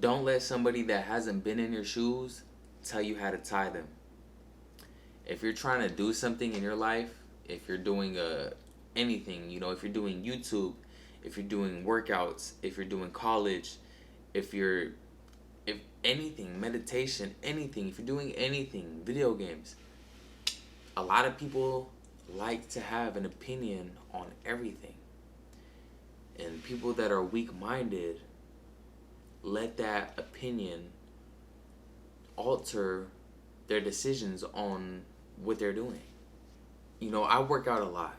Don't let somebody that hasn't been in your shoes tell you how to tie them. If you're trying to do something in your life, if you're doing anything, if you're doing YouTube, if you're doing workouts, if you're doing college, if you're if anything, meditation, anything, if you're doing anything, video games, a lot of people like to have an opinion on everything. And people that are weak-minded let that opinion alter their decisions on what they're doing. I work out a lot,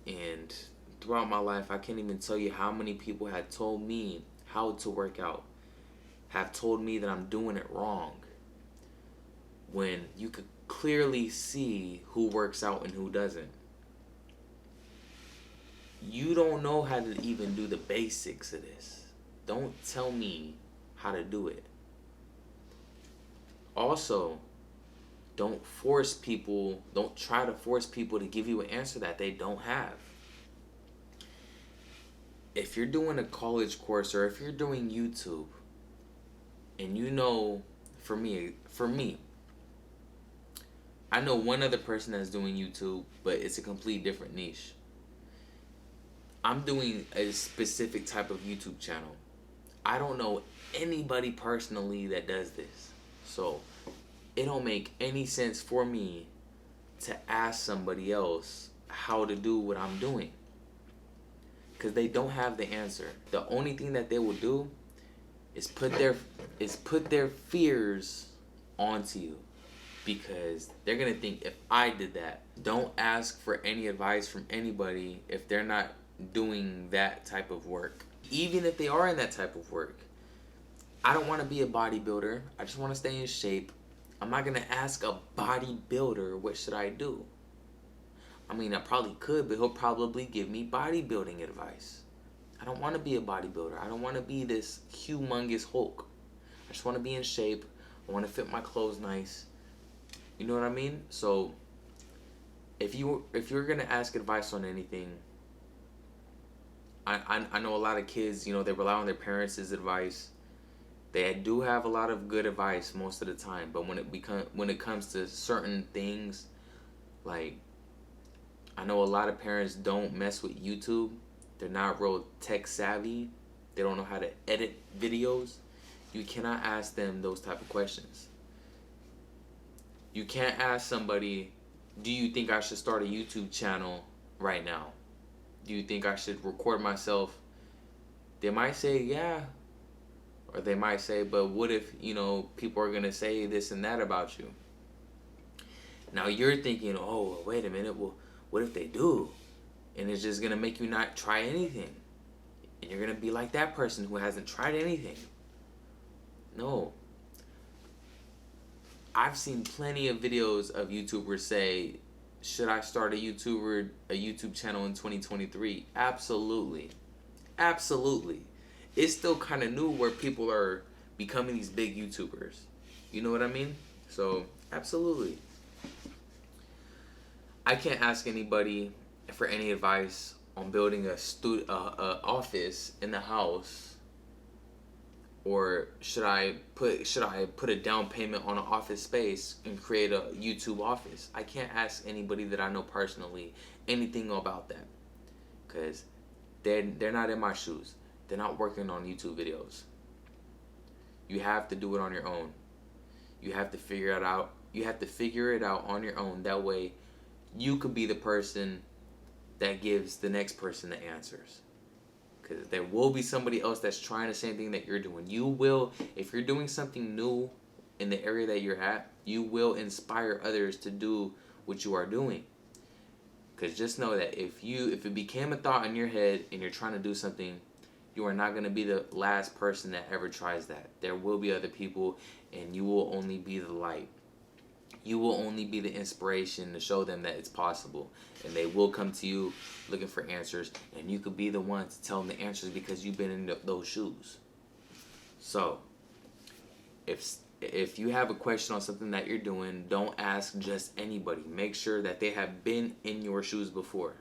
and throughout my life, I can't even tell you how many people had told me how to work out, have told me that I'm doing it wrong, when you could clearly see who works out and who doesn't. You don't know how to even do the basics of this. Don't tell me how to do it. Also, don't try to force people to give you an answer that they don't have. If you're doing a college course or if you're doing YouTube, and for me, I know one other person that's doing YouTube, but it's a complete different niche. I'm doing a specific type of YouTube channel. I don't know anybody personally that does this. So it don't make any sense for me to ask somebody else how to do what I'm doing, because they don't have the answer. The only thing that they will do is put their fears onto you, because they're gonna think, if I did that. Don't ask for any advice from anybody if they're not doing that type of work. Even if they are in that type of work. I don't want to be a bodybuilder. I just want to stay in shape. I'm not going to ask a bodybuilder what should I do. I mean, I probably could, but he'll probably give me bodybuilding advice. I don't want to be a bodybuilder. I don't want to be this humongous Hulk. I just want to be in shape. I want to fit my clothes nice. You know what I mean? So if you're going to ask advice on anything, I know a lot of kids, they rely on their parents' advice. They do have a lot of good advice most of the time, but when it comes to certain things, like, I know a lot of parents don't mess with YouTube. They're not real tech savvy. They don't know how to edit videos. You cannot ask them those type of questions. You can't ask somebody, do you think I should start a YouTube channel right now? Do you think I should record myself? They might say, yeah. Or they might say, but what if, people are going to say this and that about you? Now you're thinking, oh, wait a minute. Well, what if they do? And it's just going to make you not try anything. And you're going to be like that person who hasn't tried anything. No. I've seen plenty of videos of YouTubers say, should I start a YouTube channel in 2023? Absolutely. Absolutely. It's still kind of new where people are becoming these big YouTubers. You know what I mean? So, absolutely. I can't ask anybody for any advice on building a office in the house, or should I put a down payment on an office space and create a YouTube office? I can't ask anybody that I know personally anything about that, because they're not in my shoes. They're not working on YouTube videos. You have to do it on your own. You have to figure it out. You have to figure it out on your own. That way, you could be the person that gives the next person the answers. Because there will be somebody else that's trying the same thing that you're doing. You will, if you're doing something new in the area that you're at, you will inspire others to do what you are doing. Because just know that if it became a thought in your head and you're trying to do something, you are not going to be the last person that ever tries that. There will be other people, and you will only be the light. You will only be the inspiration to show them that it's possible. And they will come to you looking for answers, and you could be the one to tell them the answers because you've been in those shoes. So, if you have a question on something that you're doing, don't ask just anybody. Make sure that they have been in your shoes before.